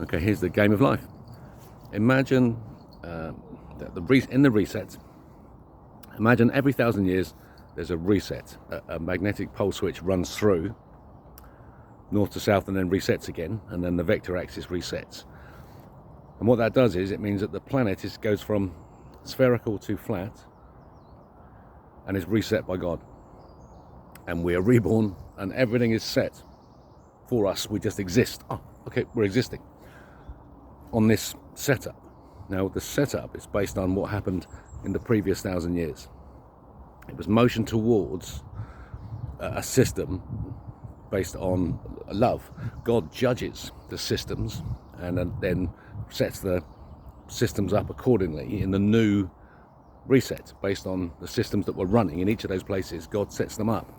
Okay, here's the game of life. Imagine that in the reset, imagine every 1,000 years there's a reset. A magnetic pole switch runs through north to south and then resets again, and then the vector axis resets. And what that does is it means that the planet goes from spherical to flat and is reset by God. And we are reborn and everything is set for us. We just exist. Oh, okay, we're existing on this setup. Now, the setup is based on what happened in the previous 1,000 years. It was motion towards a system based on love. God judges the systems and then sets the systems up accordingly in the new reset based on the systems that were running in each of those places. God sets them up,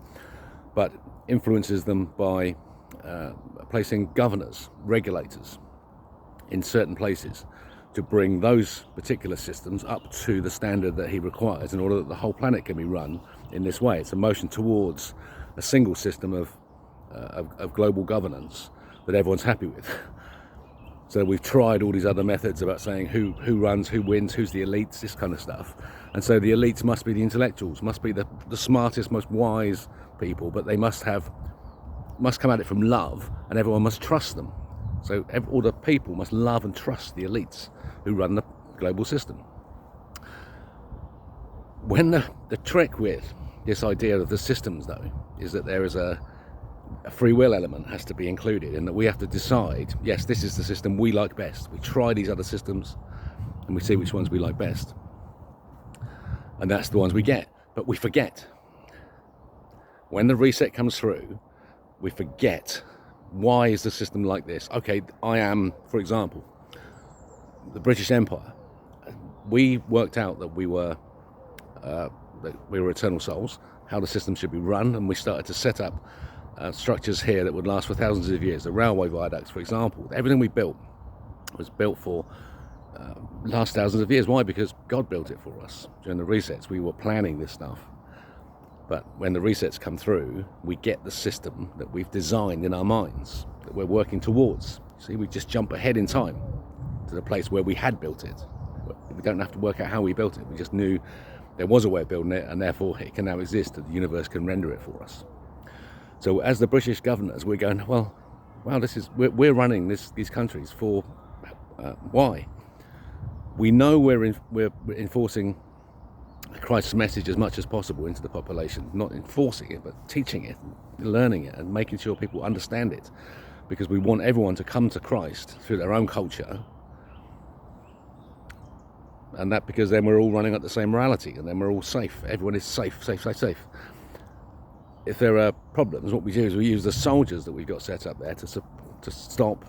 but influences them by placing governors, regulators in certain places to bring those particular systems up to the standard that he requires in order that the whole planet can be run in this way. It's a motion towards a single system of global governance that everyone's happy with. So we've tried all these other methods about saying who runs, who wins, who's the elites, this kind of stuff. And so the elites must be the intellectuals, must be the smartest, most wise people, but they must come at it from love, and everyone must trust them. So all the people must love and trust the elites who run the global system. When the trick with this idea of the systems, though, is that there is a free will element has to be included, and that we have to decide, yes, this is the system we like best. We try these other systems and we see which ones we like best, and that's the ones we get. But we forget. When the reset comes through, we forget, why is the system like this? Okay, I am, for example, the British Empire. We worked out that we were eternal souls, how the system should be run, and we started to set up structures here that would last for thousands of years. The railway viaducts, for example, everything we built was built for last thousands of years. Why? Because God built it for us. During the resets, we were planning this stuff. But when the resets come through, we get the system that we've designed in our minds, that we're working towards. See, we just jump ahead in time to the place where we had built it. We don't have to work out how we built it. We just knew there was a way of building it, and therefore it can now exist, and the universe can render it for us. So as the British governors, we're going, well, wow, we're running these countries for why? We know we're enforcing Christ's message as much as possible into the population, not enforcing it, but teaching it, learning it, and making sure people understand it, because we want everyone to come to Christ through their own culture, and that because then we're all running at the same morality, and then we're all safe. Everyone is safe. If there are problems, what we do is we use the soldiers that we've got set up there to stop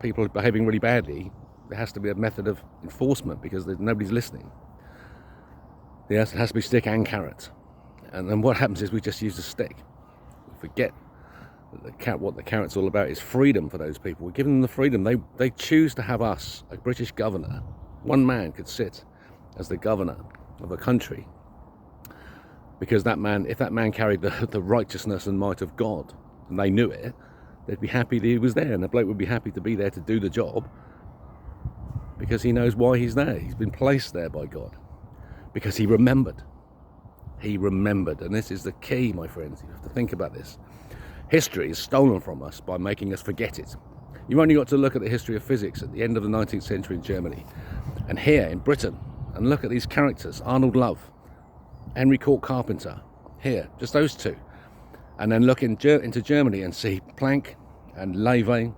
people behaving really badly. There has to be a method of enforcement because nobody's listening. There has to be stick and carrot. And then what happens is we just use the stick. We forget that what the carrot's all about is freedom for those people. We're giving them the freedom. They choose to have us, a British governor. One man could sit as the governor of a country, because if that man carried the righteousness and might of God, and they knew it, they'd be happy that he was there, and the bloke would be happy to be there to do the job, because he knows why he's there. He's been placed there by God, because he remembered. And this is the key, my friends. You have to think about this. History is stolen from us by making us forget it. You've only got to look at the history of physics at the end of the 19th century in Germany, and here in Britain, and look at these characters: Arnold Love, Henry Court Carpenter, here, just those two. And then look into Germany and see Planck and Levy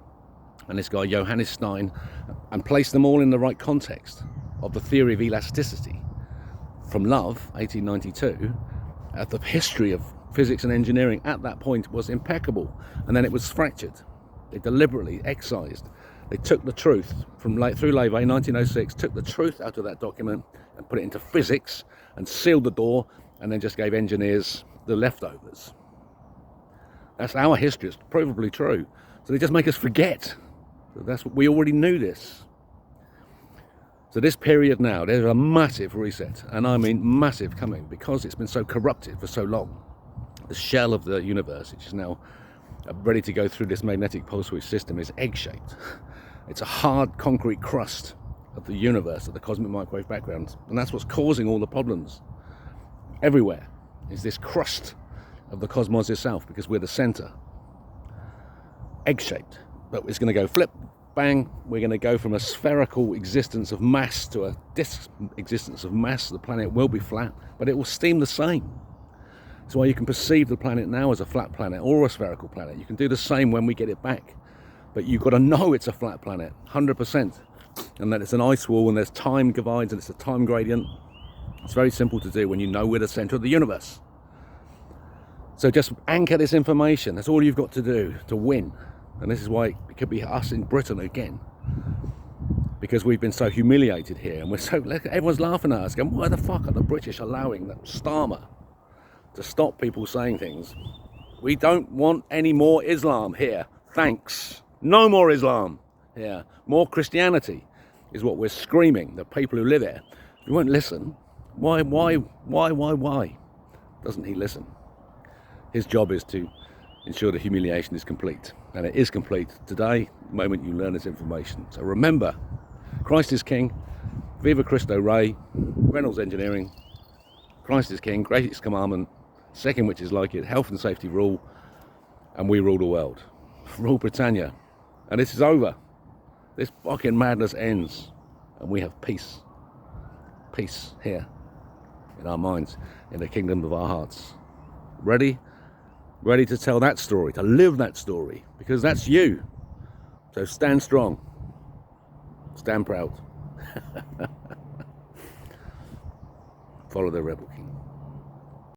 and this guy Johannes Stein, and place them all in the right context of the theory of elasticity. From Love, 1892, the history of physics and engineering at that point was impeccable, and then it was fractured. They deliberately excised. They took the truth through Levy, 1906, took the truth out of that document and put it into physics and sealed the door, and then just gave engineers the leftovers. That's our history. It's provably true. So they just make us forget. So that's what we already knew this. So this period now, there's a massive reset, and I mean massive, coming, because it's been so corrupted for so long. The shell of the universe, which is now ready to go through this magnetic pulse width system is egg-shaped. It's a hard concrete crust of the universe, of the cosmic microwave background, and that's what's causing all the problems everywhere, is this crust of the cosmos itself, because we're the center. Egg-shaped, but it's going to go flip, bang. We're going to go from a spherical existence of mass to a disk existence of mass. The planet will be flat, but it will seem the same. That's why you can perceive the planet now as a flat planet or a spherical planet. You can do the same when we get it back. But you've got to know it's a flat planet, 100%. And that it's an ice wall and there's time divides and it's a time gradient. It's very simple to do when you know we're the center of the universe. So just anchor this information. That's all you've got to do to win. And this is why it could be us in Britain again. Because we've been so humiliated here. And we're so, everyone's laughing at us, going, why the fuck are the British allowing that Starmer to stop people saying things? We don't want any more Islam here. Thanks. No more Islam here. More Christianity is what we're screaming. The people who live here. If you won't listen, why? Doesn't he listen? His job is to ensure the humiliation is complete. And it is complete today, the moment you learn this information. So remember, Christ is King. Viva Cristo Rey. Reynolds Engineering. Christ is King. Greatest commandment. Second, which is like it, health and safety rule, and we rule the world. Rule Britannia. And this is over. This fucking madness ends, and we have peace. Peace here, in our minds, in the kingdom of our hearts. Ready? Ready to tell that story, to live that story, because that's you. So stand strong. Stand proud. Follow the Rebel King.